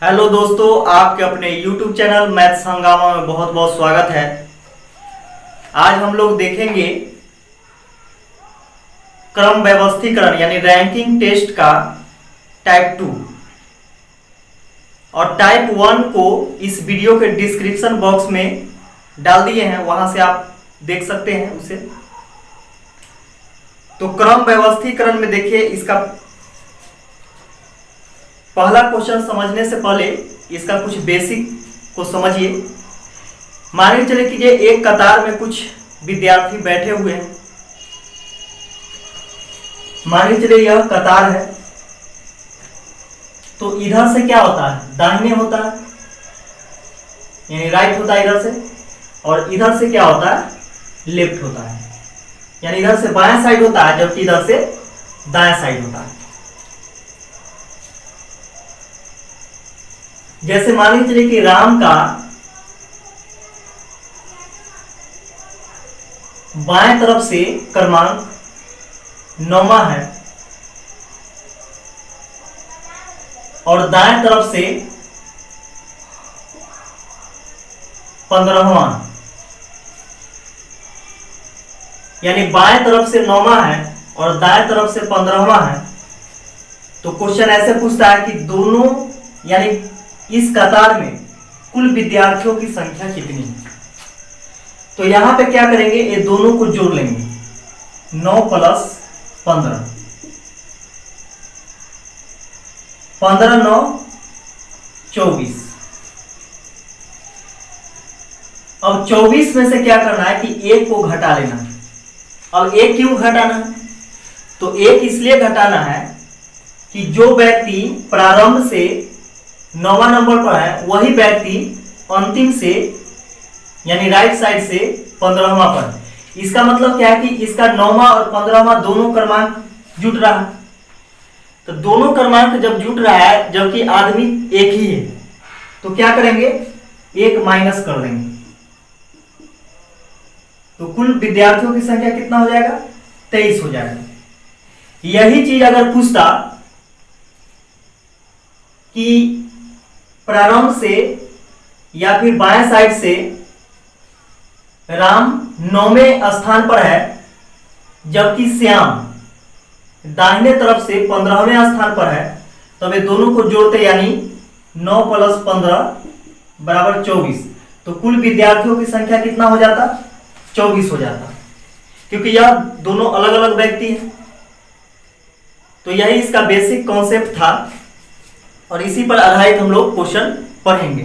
Hello दोस्तों, आपके अपने YouTube चैनल मैथ्स हंगामा में बहुत बहुत स्वागत है। आज हम लोग देखेंगे क्रम व्यवस्थीकरण यानी रैंकिंग टेस्ट का टाइप 2 और टाइप 1 को इस वीडियो के डिस्क्रिप्शन बॉक्स में डाल दिए हैं, वहां से आप देख सकते हैं उसे। तो क्रम व्यवस्थीकरण में देखिए, इसका पहला क्वेश्चन समझने से पहले इसका कुछ बेसिक को समझिए। मान के चले कि ये एक कतार में कुछ विद्यार्थी बैठे हुए हैं। मान के चले यह कतार है, तो इधर से क्या होता है, दाहिने होता है यानी राइट होता है इधर से, और इधर से क्या होता है, लेफ्ट होता है यानी इधर से बायां साइड होता है, जबकि इधर से दायां साइड होता है। जैसे मान के चलिए कि राम का बाएं तरफ से क्रमांक 9वां है और दाएं तरफ से 15वां, यानी बाएं तरफ से 9वां है और दाएं तरफ से 15वां है। तो क्वेश्चन ऐसे पूछता है कि दोनों यानी इस कतार में कुल विद्यार्थियों की संख्या कितनी है। तो यहां पे क्या करेंगे, ये दोनों को जोड़ लेंगे, 9 + 15, 15 9 24। अब 24 में से क्या करना है कि एक को घटा लेना है। अब एक क्यों घटाना है, तो एक इसलिए घटाना है कि जो व्यक्ति प्रारंभ से 9वां नंबर पर है वही व्यक्ति अंतिम से यानी राइट साइड से 15वां पर। इसका मतलब क्या है कि इसका 9वां और 15वां दोनों क्रमांक जुट रहा है। तो दोनों क्रमांक जब जुट रहा है, जबकि आदमी एक ही है, तो क्या करेंगे, एक माइनस कर देंगे। तो कुल विद्यार्थियों की संख्या कितना हो जाएगा, 23 हो जाएगा। यही चीज अगर पूछता कि प्रारंभ से या फिर बाएं साइड से राम 9वें स्थान पर है, जबकि श्याम दाहिने तरफ से 15वें स्थान पर है, तो वे दोनों को जोड़ते यानी 9 + 15 = 24। तो कुल विद्यार्थियों की संख्या कितना हो जाता, 24 हो जाता, क्योंकि यह दोनों अलग अलग व्यक्ति हैं। तो यही इसका बेसिक कॉन्सेप्ट था और इसी पर आधारित हम लोग क्वेश्चन पढ़ेंगे।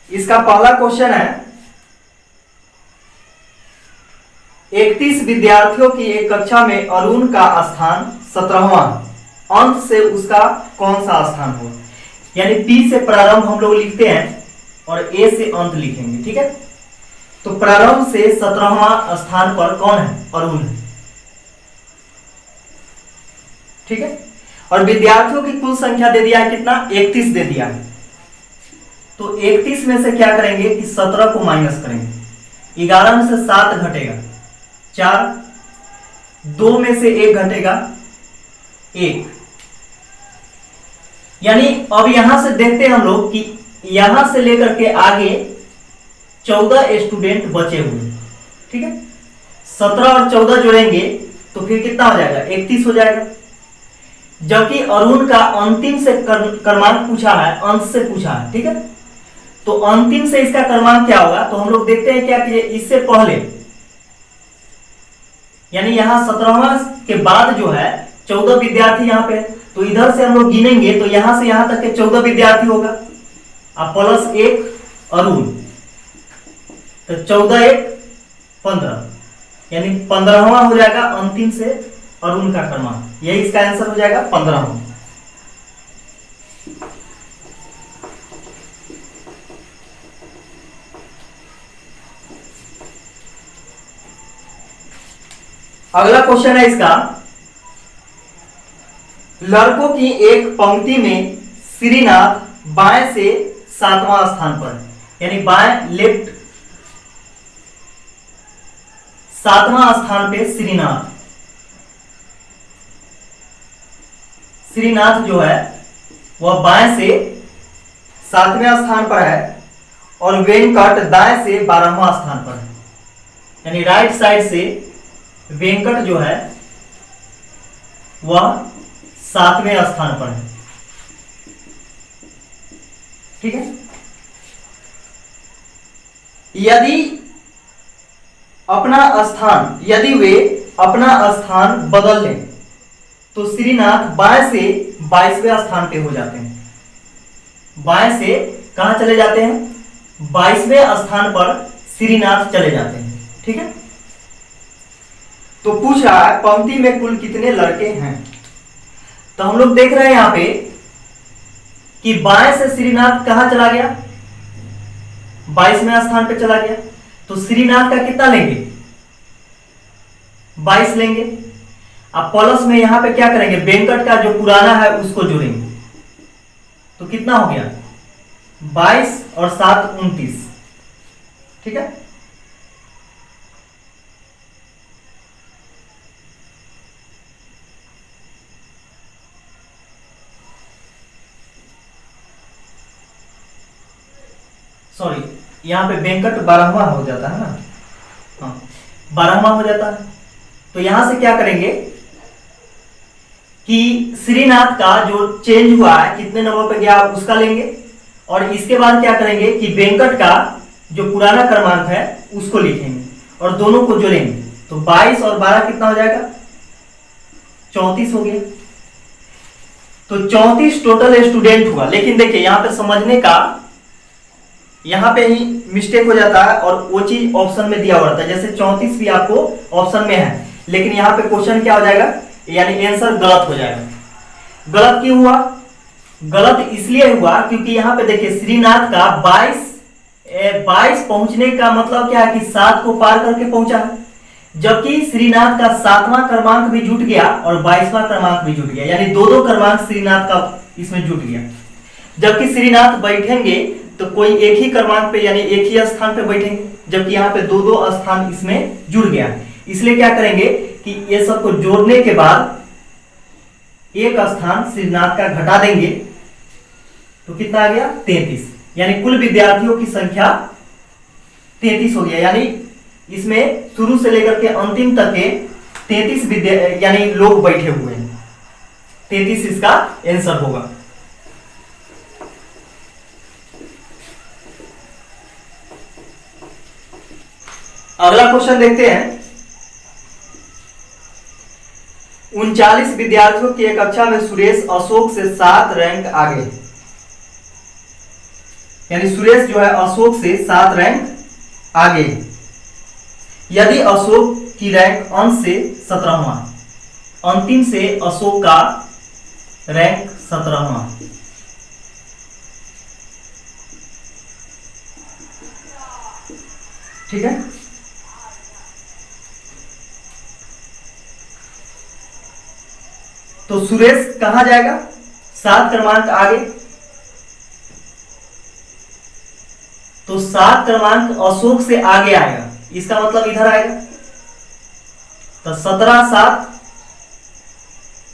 इसका पहला क्वेश्चन है, 31 विद्यार्थियों की एक कक्षा में अरुण का स्थान 17वां, अंत से उसका कौन सा स्थान होगा। यानी P से प्रारंभ हम लोग लिखते हैं और A से अंत लिखेंगे, ठीक है। तो प्रारंभ से 17वां स्थान पर कौन है, अरुण है, ठीक है। और विद्यार्थियों की कुल संख्या दे दिया है कितना, 31 दे दिया है। तो 31 में से क्या करेंगे कि 17 को माइनस करेंगे। 11 में से 7 घटेगा 4, 2 में से 1 घटेगा 1। यानी अब यहां से देखते हैं हम लोग कि यहां से लेकर के आगे 14 स्टूडेंट बचे हुए, ठीक है। 17 और 14 जोड़ेंगे तो फिर कितना हो जाएगा, 31 हो जाएगा। जबकि अरुण का अंतिम से क्रमांक पूछा है, अंश से पूछा है, ठीक है। तो अंतिम से इसका क्रमांक क्या होगा, तो हम लोग देखते हैं क्या कि इससे पहले यानी यहां 17वां के बाद जो है 14 विद्यार्थी यहां पे, तो इधर से हम लोग गिनेंगे तो यहां से यहां तक के 14 विद्यार्थी होगा, अब +1 अरुण, तो 14 1 15 यानी 15वां हो जाएगा अंतिम से अरुण का क्रमांक। यही इसका आंसर हो जाएगा 15वां। अगला क्वेश्चन है इसका, लड़कों की एक पंक्ति में श्रीनाथ बाएं से 7वां स्थान पर, यानी बाएं लेफ्ट 7वां स्थान पे श्रीनाथ। श्रीनाथ जो है वह बाएं से 7वें स्थान पर है और वेंकट दाएं से 12वां स्थान पर है। यानी राइट साइड से वेंकट जो है वह 7वें स्थान पर है। ठीक है। यदि वे अपना स्थान बदल लें तो श्रीनाथ बाएं से 22वें स्थान पे हो जाते हैं। बाएं से कहां चले जाते हैं? 22वें स्थान पर श्रीनाथ चले जाते हैं। ठीक है। तो पूछ रहा है पंक्ति में कुल कितने लड़के हैं। तो हम लोग देख रहे हैं यहां पे कि बाएं से श्रीनाथ कहां चला गया? 22वें स्थान पे चला गया। तो श्रीनाथ का कितना लेंगे? 22 लेंगे। अब प्लस में यहां पे क्या करेंगे? वेंकट का जो पुराना है उसको जोड़ेंगे। तो कितना हो गया? 22 और 7 29। ठीक है। सॉरी, यहां पे वेंकट 12वां हो जाता है ना। हाँ, 12वां हो जाता है। तो यहां से क्या करेंगे कि श्रीनाथ का जो चेंज हुआ है कितने नंबर पे गया उसका लेंगे और इसके बाद क्या करेंगे कि वेंकट का जो पुराना क्रमांक है उसको लिखेंगे और दोनों को जोड़ेंगे। तो 22 और 12 कितना हो जाएगा? 34 हो गया। तो 34 टोटल स्टूडेंट हुआ। लेकिन देखिए यहां पे समझने का, यहां पे ही मिस्टेक हो जाता है और वो चीज ऑप्शन में दिया हुआ रहता है। जैसे 34 भी आपको ऑप्शन में है लेकिन यहां पे क्वेश्चन क्या हो जाएगा, यानी आंसर गलत हो जाएगा। गलत क्यों हुआ? गलत इसलिए हुआ क्योंकि यहां पे देखिए श्रीनाथ का 22 पहुंचने का मतलब क्या है कि 7 को पार करके पहुंचा है, जबकि श्रीनाथ का 7वां क्रमांक भी जुट गया और 22वां क्रमांक भी जुट गया। यानी दो क्रमांक श्रीनाथ का इसमें जुट गया। जबकि श्रीनाथ बैठेंगे तो कोई एक ही क्रमांक पे यानी एक ही स्थान पे बैठेंगे, जबकि यहाँ पे दो स्थान इसमें जुड़ गया। इसलिए क्या करेंगे कि ये सब को जोड़ने के बाद एक स्थान श्रीनाथ का घटा देंगे तो कितना आ गया? 33। यानी कुल विद्यार्थियों की संख्या 33 हो गया। यानी इसमें शुरू से लेकर के अंतिम तक के 33 यानी लोग बैठे हुए हैं। 33 इसका आंसर होगा। अगला क्वेश्चन देखते हैं। 39 विद्यार्थियों की एक कक्षा में सुरेश अशोक से 7 रैंक आगे। यानी सुरेश जो है अशोक से 7 रैंक आगे। यदि अशोक की रैंक अंश से 17वां, अंतिम से अशोक का रैंक 17वां। ठीक है। तो सुरेश कहां जाएगा? 7 क्रमांक आगे। तो 7 क्रमांक अशोक से आगे आएगा, इसका मतलब इधर आएगा। तो 17 7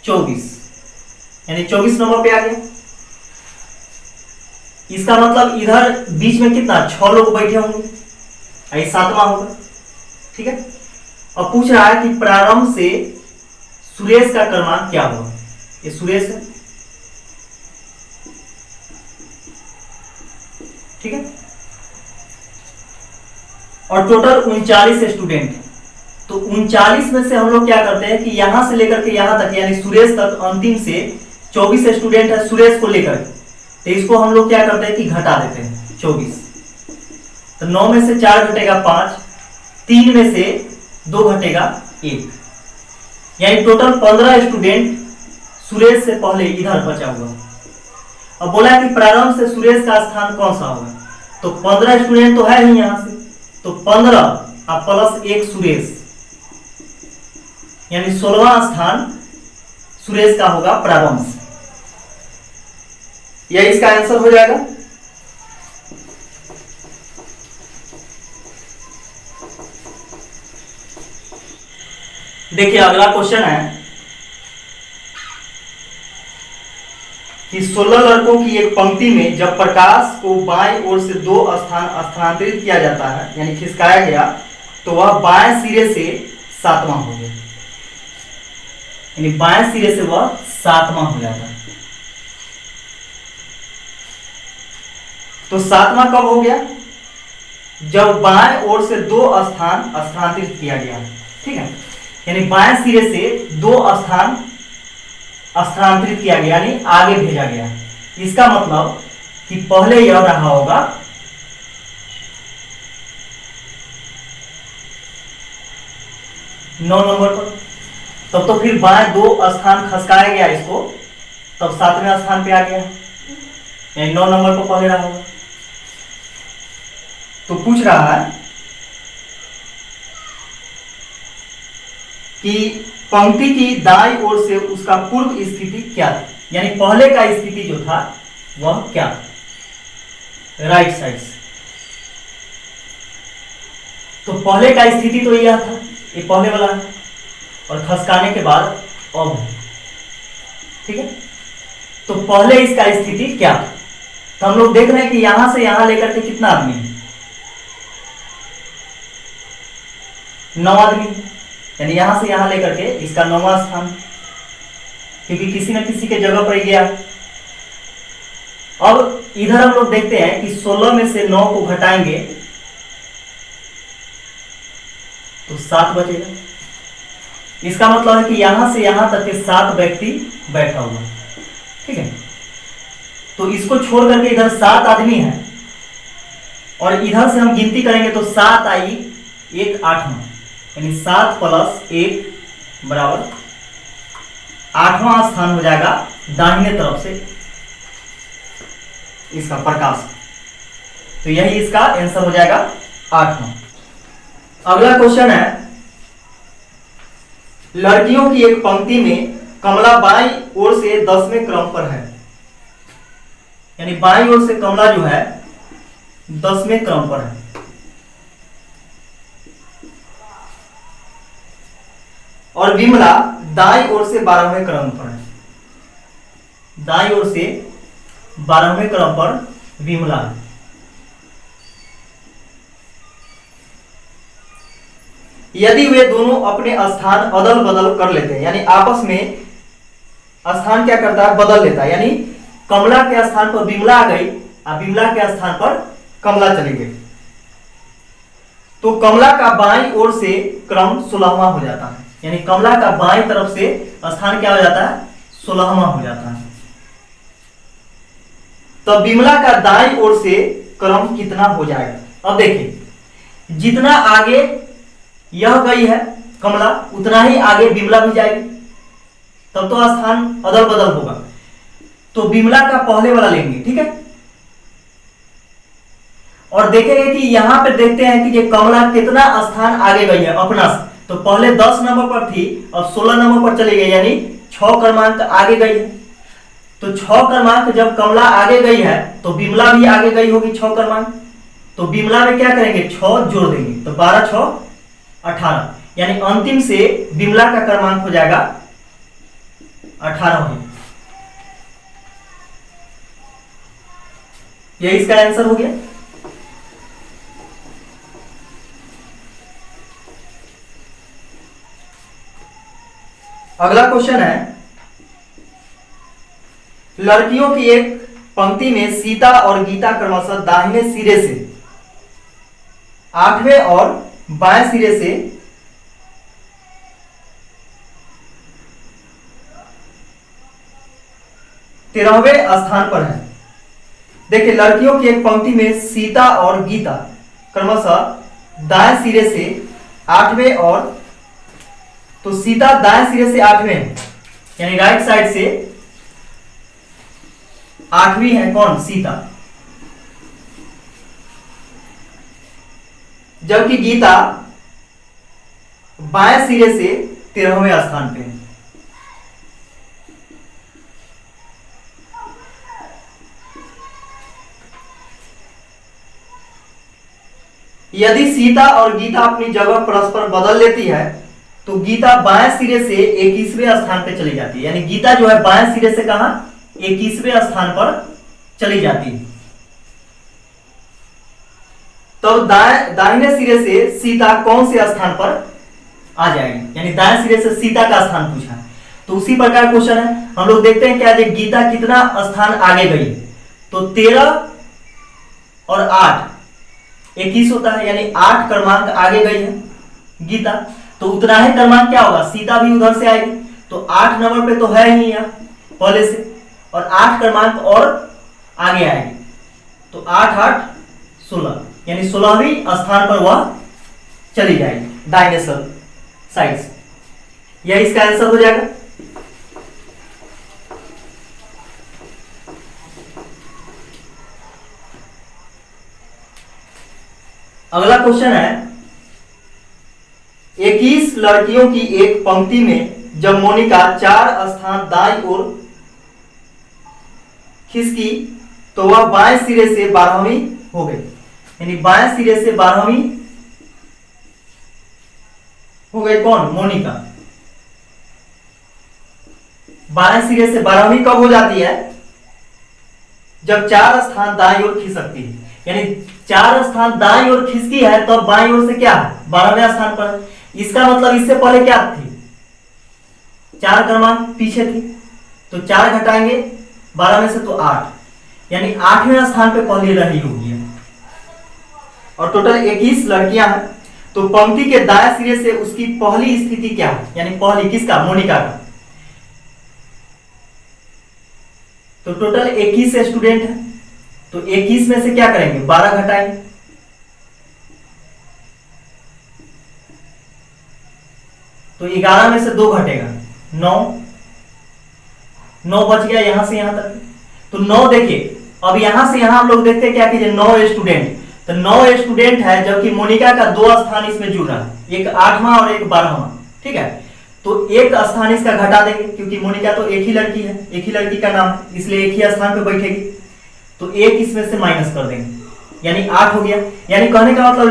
24 यानी 24 नंबर पे आ गया। इसका मतलब इधर बीच में कितना? 6 लोग बैठे होंगे, यही 7वां होगा। ठीक है। अब पूछ रहा है कि प्रारंभ से सुरेश का क्रमांक क्या होगा। ये सुरेश है। ठीक है। और टोटल 39 स्टूडेंट। तो 39 में से हम लोग क्या करते हैं कि यहां से लेकर के यहां तक यानी सुरेश तक अंतिम से 24 स्टूडेंट है सुरेश को लेकर, तो इसको हम लोग क्या करते हैं कि घटा देते हैं 24। तो 9 में से 4 घटेगा 5, 3 में से 2 घटेगा 1, यानी टोटल 15 स्टूडेंट सुरेश से पहले इधर बचा हुआ। अब बोला कि प्रारंभ से सुरेश का स्थान कौन सा होगा, तो 15 स्टूडेंट तो है ही यहां से, तो 15 और प्लस 1 सुरेश, यानी 16वां स्थान सुरेश का होगा प्रारंभ से। यह इसका आंसर हो जाएगा। देखिए अगला क्वेश्चन है कि 16 लड़कों की एक पंक्ति में जब प्रकाश को बाएं ओर से दो स्थान स्थानांतरित किया जाता है यानी खिसकाया गया तो वह बाएं सिरे से सातवां हो गया, यानी बाएं सिरे से वह सातवां हो जाता है। तो सातवां कब हो गया? जब बाएं ओर से दो स्थान स्थानांतरित किया गया, ठीक है, यानी बाएं सिरे से दो स्थान स्थानांतरित किया गया यानी आगे भेजा गया। इसका मतलब कि पहले यह रहा होगा 9 नंबर पर, तब तो फिर बाएं दो स्थान खसकाया गया इसको, तब 7वें स्थान पे आ गया, यानी 9 नंबर पर पहले रहा होगा। तो पूछ रहा है कि पंक्ति की दाईं ओर से उसका पूर्व स्थिति क्या थी, यानी पहले का स्थिति जो था वह क्या था, राइट साइड से। तो पहले का स्थिति तो यह था, ये पहले वाला है, और खसकाने के बाद अब है, ठीक है। तो पहले इसका स्थिति क्या था? तो हम लोग देख रहे हैं कि यहां से यहां लेकर के कितना आदमी है, 9 आदमी, यानी यहां से यहां लेकर के इसका 9वां स्थान, क्योंकि किसी न किसी के जगह पर गया। अब इधर हम लोग देखते हैं कि 16 में से 9 को घटाएंगे तो 7 बचेगा। इसका मतलब है कि यहां से यहां तक के 7 व्यक्ति बैठा हुआ, ठीक है। तो इसको छोड़ करके इधर 7 आदमी है, और इधर से हम गिनती करेंगे तो 7 आई 1 8वां, यानी 7 + 1 बराबर 8वां स्थान हो जाएगा दाहिने तरफ से इसका प्रकाश। तो यही इसका आंसर हो जाएगा 8वां। अगला क्वेश्चन है, लड़कियों की एक पंक्ति में कमला बाईं ओर से 10वें क्रम पर है, यानी बाईं ओर से कमला जो है 10वें क्रम पर है, और विमला दाईं ओर से 12वें क्रम पर है। दाईं ओर से 12वें क्रम पर विमला है। यदि वे दोनों अपने स्थान अदल बदल कर लेते हैं, यानी आपस में स्थान क्या करता है, बदल लेता है, यानी कमला के स्थान पर विमला आ गई और विमला के स्थान पर कमला चली गई, तो कमला का बाईं ओर से क्रम 16वां हो जाता है, यानी कमला का बाईं तरफ से स्थान क्या हो जाता है, 16वां हो जाता है। तो विमला का दाईं ओर से क्रम कितना हो जाएगा? अब देखिए, जितना आगे यह गई है कमला, उतना ही आगे विमला भी जाएगी, तब तो स्थान अदल बदल होगा। तो विमला का पहले वाला लेंगे, ठीक है, और देखेंगे कि यहां पे देखते हैं कि ये कमला कितना स्थान आगे गई है अपना, तो पहले 10 नंबर पर थी, अब 16 नंबर पर चली गई, यानी 6 क्रमांक आगे गई है। तो 6 क्रमांक जब कमला आगे गई है तो विमला भी आगे गई होगी 6 क्रमांक, तो विमला में क्या करेंगे, 6 जोड़ देंगे, तो 12 6 18, यानी अंतिम से विमला का क्रमांक हो जाएगा 18। यही इसका आंसर हो गया। अगला क्वेश्चन है, लड़कियों की एक पंक्ति में सीता और गीता क्रमशः दाहिने सिरे से 8वें और बाएं सिरे से 13वें स्थान पर है। देखिए, लड़कियों की एक पंक्ति में सीता और गीता क्रमशः दाएं सिरे से 8वें और, तो सीता दाएं सिरे से 8वें है, यानी राइट साइड से 8वीं है कौन, सीता, जबकि गीता बाएं सिरे से 13वें स्थान पे है। यदि सीता और गीता अपनी जगह परस्पर बदल लेती है तो गीता बाएं सिरे से 21वें स्थान पे चली जाती है, यानी गीता जो है बाएं सिरे से कहा 21वें स्थान पर चली जाती है। तो दाहिने सिरे से सीता कौन से स्थान पर आ जाएगी, यानी दाएं सिरे से सीता का स्थान पूछा। तो उसी प्रकार क्वेश्चन है, हम लोग देखते हैं क्या गीता कितना स्थान आगे गई। तो 13 और 8 21 होता है, यानी 8 क्रमांक आगे गई है गीता। तो उतना ही क्रमांक क्या होगा, सीता भी उधर से आएगी। तो 8 नंबर पे तो है ही यहाँ पहले से, और 8 क्रमांक और आगे आएगी। तो 8 8 16, यानी 16वीं स्थान पर वह चली जाएगी दाहिने साइड से। यह इसका आंसर हो जाएगा। अगला क्वेश्चन है, 21 लड़कियों की एक पंक्ति में जब मोनिका 4 स्थान दाईं ओर खिसकी तो वह बाएं सिरे से 12वीं हो गई, यानी बाएं सिरे से 12वीं हो गई कौन, मोनिका। बाएं सिरे से 12वीं कब हो जाती है, जब 4 स्थान दाईं ओर खिसकती है, यानी 4 स्थान दाईं ओर खिसकी है तो बाईं ओर से क्या है 12वें स्थान पर। इसका मतलब इससे पहले क्या थी, 4 क्रमांक पीछे थी, तो 4 घटाएंगे 12 में से तो 8, यानी 8वें स्थान पे पहले रही होगी। और टोटल 21 लड़कियां हैं। तो पंक्ति के दाएं सिरे से उसकी पहली स्थिति क्या है, यानी पहली किसका, मोनिका का। तो टोटल 21 स्टूडेंट है, तो 21 में से क्या करेंगे 12 घटाएंगे, तो 11 में से 2 घटेगा 9 बच गया यहां से यहां तक। तो 9 देखिए, अब यहां से यहां हम लोग देखते हैं क्या कीजिए 9 स्टूडेंट, तो 9 स्टूडेंट है, जबकि मोनिका का 2 स्थान इसमें जुड़ रहा है, एक 8वां और एक 12वां, ठीक है। तो एक स्थान इसका घटा देंगे, क्योंकि मोनिका तो एक ही लड़की है, एक ही लड़की का नाम है, इसलिए एक ही स्थान पे बैठेगी। तो एक इसमें से माइनस कर देंगे, यानी 8 हो गया। यानी कहने का मतलब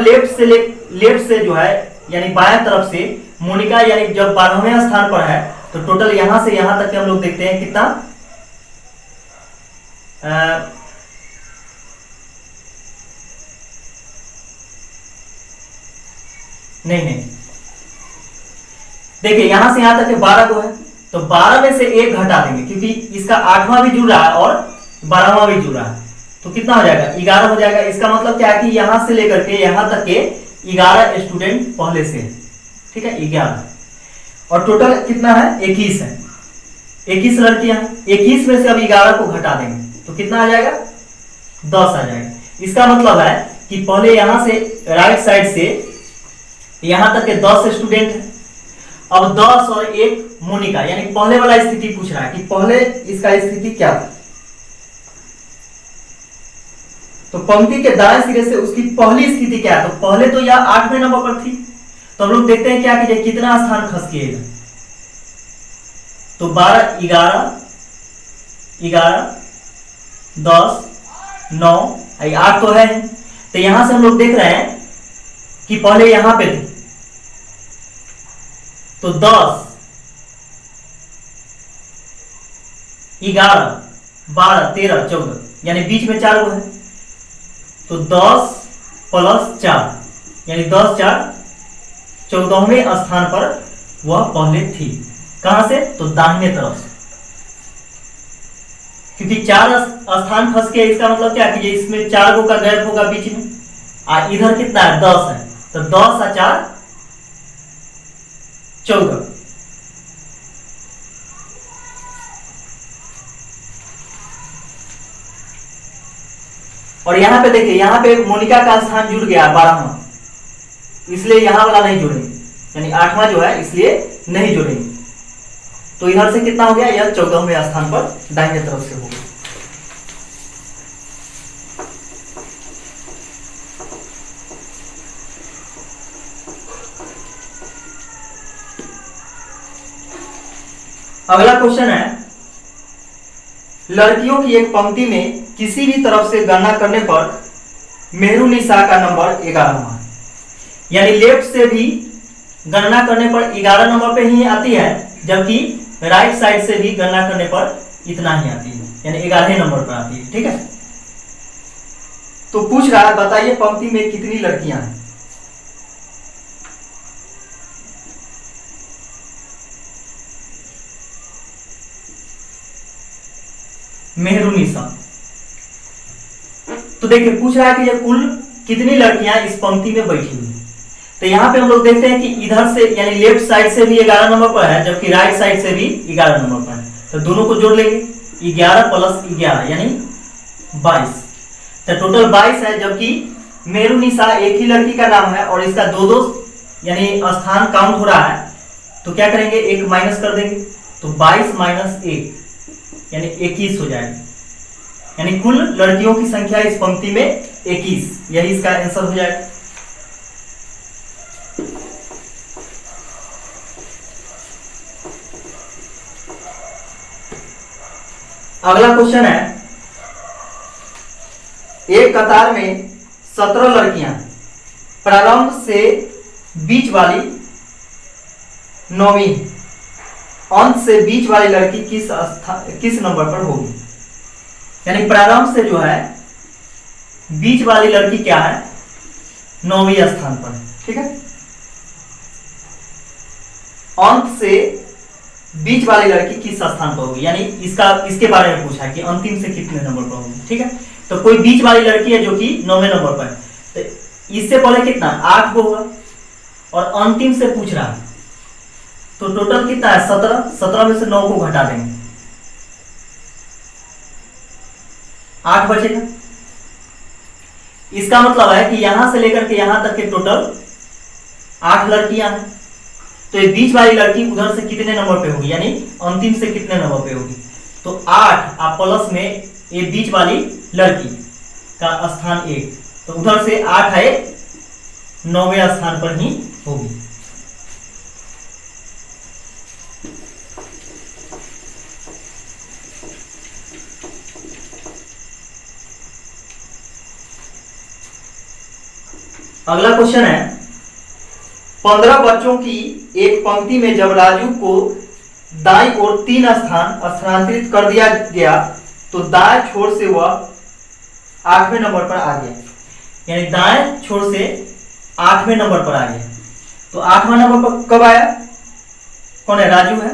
लेफ्ट से जो है, यानी बाएं तरफ से मोनिका, यानी जब 12वें स्थान पर है, तो टोटल यहां से यहां तक के हम लोग देखते हैं कितना, नहीं देखिए यहां से यहां तक के 12 को है, तो 12 में से 1 घटा देंगे, क्योंकि इसका 8वां भी जुड़ रहा है और 12वां भी जुड़ रहा है, तो कितना हो जाएगा 11 हो जाएगा। इसका मतलब क्या है कि यहां से लेकर के यहां तक के 11 स्टूडेंट पहले से, ठीक है 11, और टोटल कितना है 21 है, 21 लड़कियां हैं। 21 में से अब 11 को घटा देंगे तो कितना आ जाएगा 10 आ जाएगा। इसका मतलब है कि पहले यहां से राइट साइड से यहां तक के 10 स्टूडेंट है, अब 10 और 1 मोनिका, यानी पहले वाला स्थिति पूछ रहा है कि पहले इसका स्थिति क्या था। तो पंक्ति के दाएं सिरे से उसकी पहली स्थिति क्या है, तो पहले तो यह 8वें नंबर पर थी, तो हम लोग देखते हैं क्या कीजिए कितना स्थान खसकेगा, तो 12 11 10 9 8 तो है। तो यहां से हम लोग देख रहे हैं कि पहले यहां पे थे, तो 10 11 12 13 14, यानी बीच में 4 है, तो 10 + 4, यानी 10 4 14वें स्थान पर वह पहले थी। कहां से, तो दाहिने तरफ से, क्योंकि 4 स्थान फंस के, इसका मतलब क्या कीजिए इसमें 4 का गैप होगा बीच में, इधर कितना है 10 है, तो 10 और 4 14। और यहां पे देखिए, यहां पे मोनिका का स्थान जुड़ गया 12वां, इसलिए यहां वाला नहीं जुड़ेंगे, यानी 8वां जो है इसलिए नहीं जुड़ेंगे। तो इधर से कितना हो गया, यह 14वें स्थान पर दाहिने तरफ से हो गया। अगला क्वेश्चन है, लड़कियों की एक पंक्ति में किसी भी तरफ से गणना करने पर मेहरुनिसा का नंबर 11वां, यानी लेफ्ट से भी गणना करने पर 11 नंबर पे ही आती है, जबकि राइट साइड से भी गणना करने पर इतना ही आती है, यानी 11 नंबर पर आती है। ठीक है, तो पूछ रहा है बताइए पंक्ति में कितनी लड़कियां हैं। मेहरुनिसा। तो देखिए पूछ रहा है कि ये कुल कितनी लड़कियां इस पंक्ति में बैठी हुई। तो यहाँ पे हम लोग देखते हैं कि इधर से यानी लेफ्ट साइड से भी 11 नंबर पर है, जबकि राइट साइड से भी 11 नंबर पर है। तो दोनों को जोड़ लेंगे, 11 + 11 यानी 22। तो टोटल 22 है, जबकि मेहरुनिसा एक ही लड़की का नाम है और इसका दो यानी स्थान काउंट हो रहा है। तो क्या करेंगे, एक माइनस कर देंगे, तो 22 - 1 यानी 21 हो जाएगा। यानी कुल लड़कियों की संख्या इस पंक्ति में 21, यही इसका आंसर हो जाएगा। अगला क्वेश्चन है, एक कतार में 17 लड़कियां प्रारंभ से बीच वाली 9वीं, अंत से बीच वाली लड़की किस नंबर पर होगी। यानी प्रारंभ से जो है बीच वाली लड़की क्या है, 9वीं स्थान पर। ठीक है, अंत से बीच वाली लड़की किस स्थान पर होगी, यानी इसके बारे में पूछा है कि अंतिम से कितने नंबर पर होगी। ठीक है, तो कोई बीच वाली लड़की है जो कि 9वें नंबर पर है, तो इससे पहले कितना 8 को होगा और अंतिम से पूछ रहा है, तो टोटल कितना है 17। 17 में से 9 को घटा देंगे, 8 बचेगा। इसका मतलब है कि यहां से लेकर के यहां तक के टोटल 8 लड़कियां हैं। तो ये बीच वाली लड़की उधर से कितने नंबर पे होगी, यानी अंतिम से कितने नंबर पे होगी, तो 8 आप प्लस में ये बीच वाली लड़की का स्थान 1, तो उधर से 8 है 9वें स्थान पर ही होगी। अगला क्वेश्चन है, 15 बच्चों की एक पंक्ति में जब राजू को दाईं ओर 3 स्थान स्थानांतरित कर दिया गया तो दाएं छोर से वह 8वें नंबर पर आ गया। यानी दाएं छोर से 8वें नंबर पर आ गया। तो 8वां नंबर पर कब आया, कौन है, राजू है।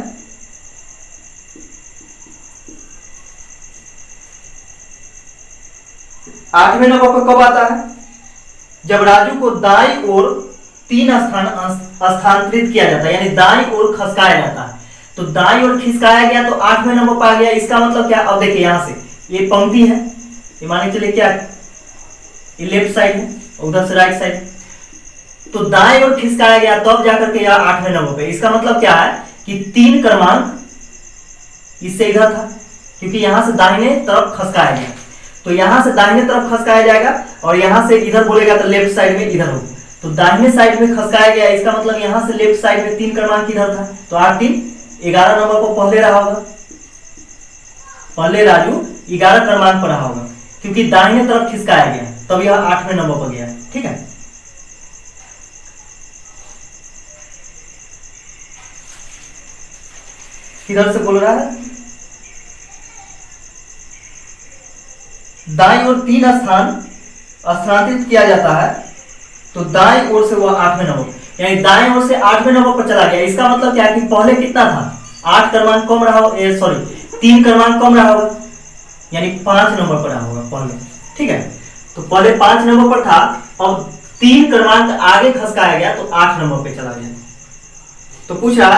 आठवें नंबर पर कब आता है, जब राजू को दाईं ओर 3 स्थान स्थानांतरित किया जाता है, यानी दाईं ओर खसकाया जाता है। तो दाईं ओर खिसकाया गया तो 8वें नंबर पर आ गया। इसका मतलब क्या, अब देखिए यहां से ये पंक्ति है, ये मान के चलिए क्या, ये लेफ्ट साइड है, उधर से राइट साइड, तो दाएं ओर खिसकाया गया तब जाकर के यह 8वें नंबर पे। इसका मतलब क्या है कि 3 क्रमांक इससे इधर था, क्योंकि यहां से दाहिने तरफ खसकाया गया, तो यहां से दाहिने तरफ खसकाया जाएगा और यहां से इधर बोलेगा तो लेफ्ट साइड में इधर होगा। तो दाहिने साइड में खसकाया गया, इसका मतलब यहां से लेफ्ट साइड में 3 क्रमांक इधर था, तो 8 3 11 नंबर पर पहले रहा होगा, पहले राजू 11 क्रमांक पर रहा होगा, क्योंकि दाहिने तरफ खिसकाया गया तब यह 8वें नंबर पर गया। ठीक है, किधर से बोल रहा है, दाईं ओर 3 स्थान स्थानांतरित किया जाता है तो दाईं ओर से वह 8वें नंबर, यानी दाईं ओर से 8वें नंबर पर चला गया। इसका मतलब क्या है कि पहले कितना था, 8 क्रमांक कम रहा हो, सॉरी 3 क्रमांक कम रहा होगा, यानी 5 नंबर पर रहा होगा पहले। ठीक है, तो पहले 5 नंबर पर था, अब 3 क्रमांक आगे खसकाया गया तो 8 नंबर पे चला गया। तो पूछा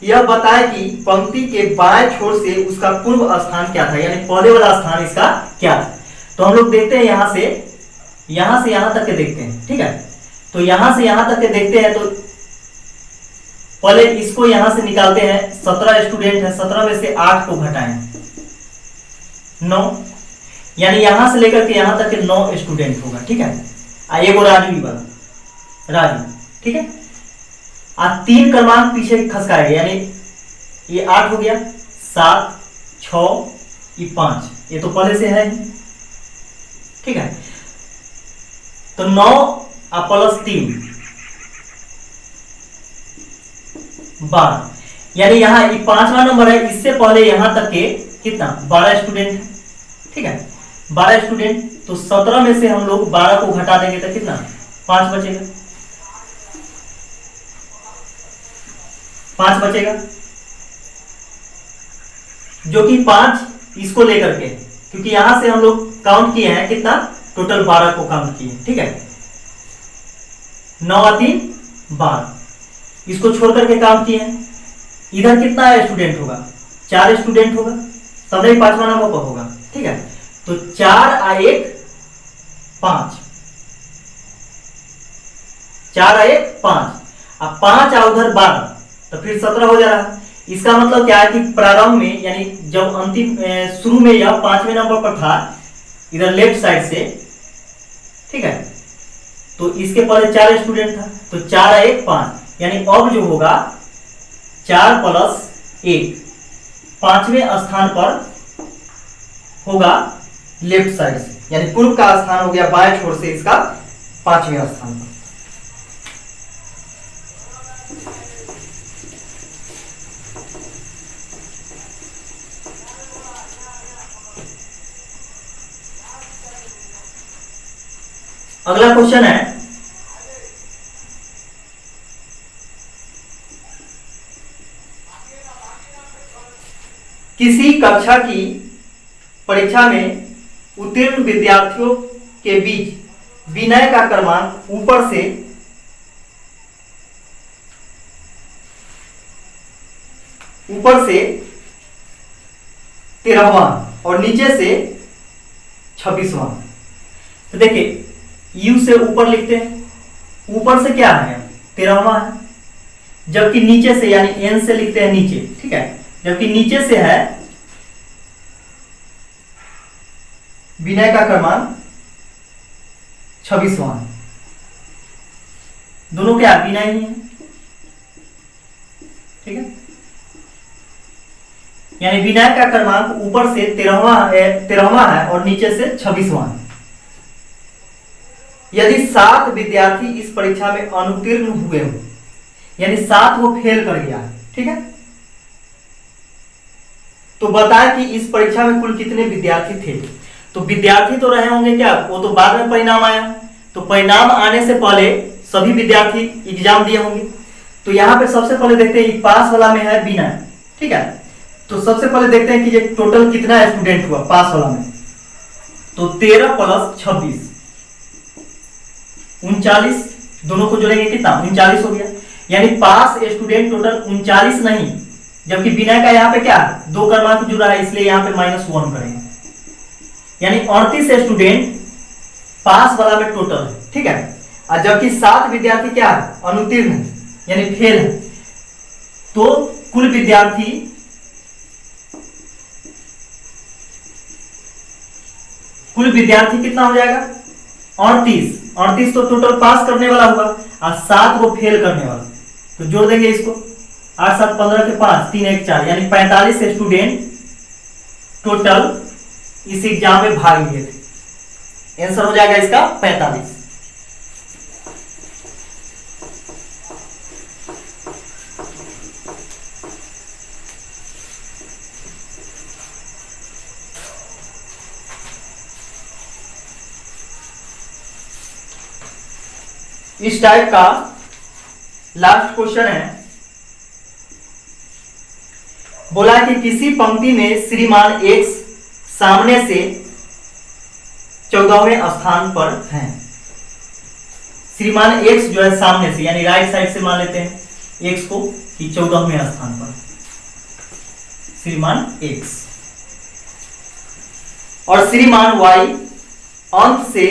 यह बताए कि पंक्ति के बाएं छोर से उसका पूर्व स्थान क्या था, यानी पहले वाला स्थान इसका क्या था। तो हम लोग देखते हैं यहां से यहां तक के देखते हैं। ठीक है, तो यहां से यहां तक के देखते हैं, तो पहले इसको यहां से निकालते हैं। 17 स्टूडेंट है, 17 में से 8 को घटाएं 9, यानी यहां से लेकर के यहां तक के 9 स्टूडेंट होगा। ठीक है, एगो राजू वाला राजू। ठीक है, 3 क्रमांक पीछे खसकाया गया, यानी ये 8 हो गया, 7 6 ये 5, ये तो पहले से है। ठीक है, तो 9 + 3 12, यानी यहाँ 5वां नंबर है, इससे पहले यहां तक के कितना 12 स्टूडेंट है, ठीक है 12 स्टूडेंट। तो 17 में से हम लोग 12 को घटा देंगे तो कितना 5 बचेगा, 5 बचेगा, जो कि 5 इसको लेकर के, क्योंकि यहां से हम लोग काउंट किए हैं कितना टोटल 12 को काउंट किए, ठीक है 9 और 3 12, इसको छोड़ करके काउंट किए हैं। इधर कितना स्टूडेंट होगा 4 स्टूडेंट होगा, तब नहीं 5वां नंबर पर होगा, ठीक है। तो 4 और 1 5, 4 और 1 5, अब 5 और उधर 12, तो फिर 17 हो जा रहा है। इसका मतलब क्या है कि प्रारंभ में यानी जब अंतिम शुरू में यह 5वें नंबर पर था इधर लेफ्ट साइड से, ठीक है, तो इसके पहले 4 स्टूडेंट था, तो 4 और 1 5, यानी अब जो होगा 4 + 1 5वें स्थान पर होगा लेफ्ट साइड से, यानी पूर्व का स्थान हो गया बाएं छोर से इसका 5वें स्थान पर। अगला क्वेश्चन है, किसी कक्षा की परीक्षा में उत्तीर्ण विद्यार्थियों के बीच विनय का क्रमांक ऊपर से ऊपर से 13वां और नीचे से 26वां। तो देखिए यू से ऊपर लिखते हैं, ऊपर से क्या है 13वां है, जबकि नीचे से यानी एन से लिखते हैं नीचे, ठीक है, जबकि नीचे से है विनय का क्रमांक 26वां, दोनों क्या विनय ही है, ठीक है, यानी विनय का क्रमांक ऊपर से 13वां है और नीचे से 26वां है। यदि 7 विद्यार्थी इस परीक्षा में अनुत्तीर्ण हुए हो, यानी 7 वो फेल कर गया है, ठीक है, तो बताएं कि इस परीक्षा में कुल कितने विद्यार्थी थे। तो विद्यार्थी तो रहे होंगे क्या, वो तो बाद में परिणाम आया, तो परिणाम आने से पहले सभी विद्यार्थी एग्जाम दिए होंगे। तो यहां पे सबसे पहले देखते हैं पास वाला में है विनय, ठीक है, तो सबसे पहले देखते हैं कि ये टोटल कितना स्टूडेंट हुआ पास वाला में। तो 13 + 26 39, दोनों को जोड़ेंगे कितना 39 हो गया, यानी पास स्टूडेंट टोटल 39 नहीं, जबकि विनय का यहाँ पे क्या 2 क्रमांक जुड़ा है इसलिए यहाँ पे -1 करेंगे, यानी 38 स्टूडेंट पास वाला में टोटल है, ठीक है, और जबकि 7 विद्यार्थी क्या अनुत्तीर्ण है यानी फेल है। तो कुल विद्यार्थी कितना हो जाएगा 38 तो टोटल पास करने वाला हुआ और 7 वो फेल करने वाला, तो जोड़ देंगे इसको 8 7 15 के 5 3 1 4, यानी 45 स्टूडेंट टोटल इस एग्जाम में भाग लिए थे। आंसर हो जाएगा इसका 45। इस टाइप का लास्ट क्वेश्चन है, बोला कि किसी पंक्ति में श्रीमान एक्स सामने से 14वें स्थान पर हैं। श्रीमान एक्स जो है सामने से यानी राइट साइड से मान लेते हैं एक्स को कि 14वें स्थान पर श्रीमान एक्स, और श्रीमान वाई अंत से,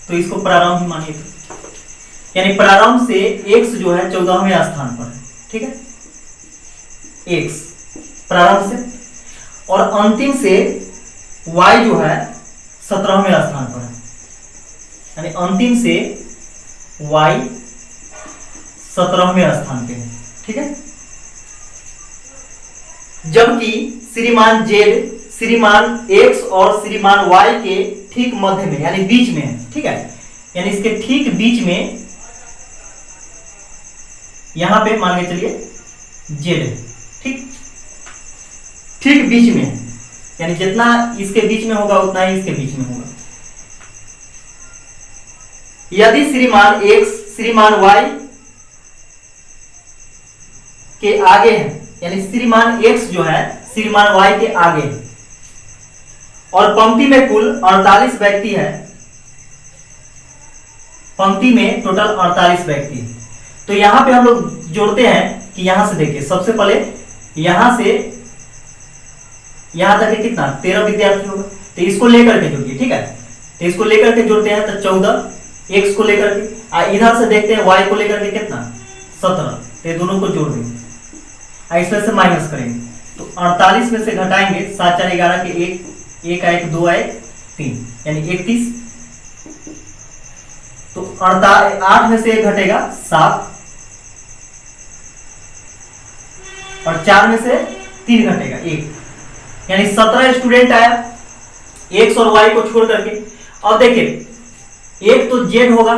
तो इसको प्रारंभ ही मानिए, यानी प्रारंभ से x जो है 14वें स्थान पर है, ठीक है, x प्रारंभ से, और अंतिम से y जो है 17वें स्थान पर है, यानी अंतिम से y 17वें स्थान पे है, ठीक है, जबकि श्रीमान z श्रीमान x और श्रीमान y के ठीक मध्य में यानी बीच में है, ठीक है, यानी इसके ठीक बीच में यहां पे मान के चलिए जेड है, ठीक ठीक बीच में है, यानी जितना इसके बीच में होगा उतना ही इसके बीच में होगा। यदि श्रीमान x श्रीमान y के आगे है, यानी श्रीमान x जो है श्रीमान y के आगे है, और पंक्ति में कुल 48 व्यक्ति है, पंक्ति में टोटल 48 व्यक्ति है, तो यहां पे हम लोग जोड़ते हैं कि यहां से देखिए, सबसे पहले यहां से यहां तक कितना 13 विद्यार्थी होगा, तो इसको लेकर के जोड़िए, ठीक है। तो इसको लेकर के जोड़ते हैं तो 14 x को लेकर के, इधर से देखते हैं y को लेकर के कितना 17, तो ये दोनों को जोड़ देंगे, इसमें से माइनस करेंगे, तो 48 में से घटाएंगे 7 4 11 के 1 आए 2 आए 3, यानी 31, तो 8 में से 1 घटेगा 7, और 4 में से 3 घटेगा 1, यानी 17 स्टूडेंट आया x और y को छोड़ करके। अब देखिए एक तो जेड होगा,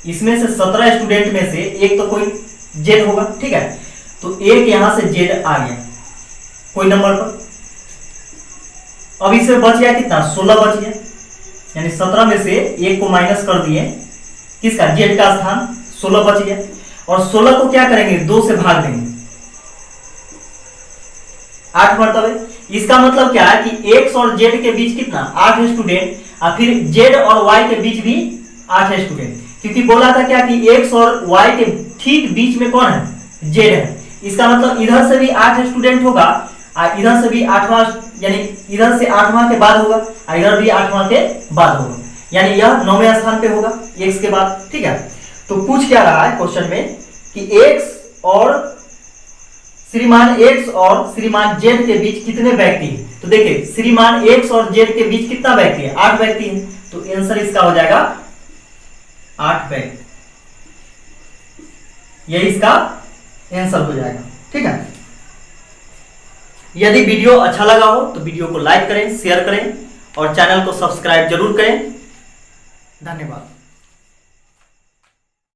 इसमें से 17 स्टूडेंट में से एक तो कोई जेड होगा, ठीक है, तो एक यहां से जेड आ गया कोई नंबर पर। अब इसमें बच गया कितना 16 बच गया, यानी 17 में से एक को माइनस कर दिए, किसका जेड का स्थान 16 बच गया, और 16 को क्या करेंगे 2 से भाग देंगे 8 मरतबे। इसका मतलब क्या है कि x और z के बीच कितना 8 स्टूडेंट, और फिर z और y के बीच भी 8 स्टूडेंट, क्योंकि बोला था क्या कि x और y के ठीक बीच में कौन है z है। इसका मतलब इधर से भी 8 स्टूडेंट होगा, और इधर से भी 8वां, यानी इधर से 8वां के बाद होगा, और इधर भी 8वां के बाद होगा, यानी यह 9वें स्थान पे होगा x के बाद, ठीक है। तो पूछ क्या रहा है क्वेश्चन में कि x और श्रीमान x और श्रीमान z के बीच कितने व्यक्ति हैं, तो देखिए श्रीमान x और z के बीच कितना व्यक्ति है 8 व्यक्ति है, तो आंसर इसका हो जाएगा 8 व्यक्ति, यही इसका आंसर हो जाएगा, ठीक है। यदि वीडियो अच्छा लगा हो तो वीडियो को लाइक करें, शेयर करें और चैनल को सब्सक्राइब जरूर करें। धन्यवाद।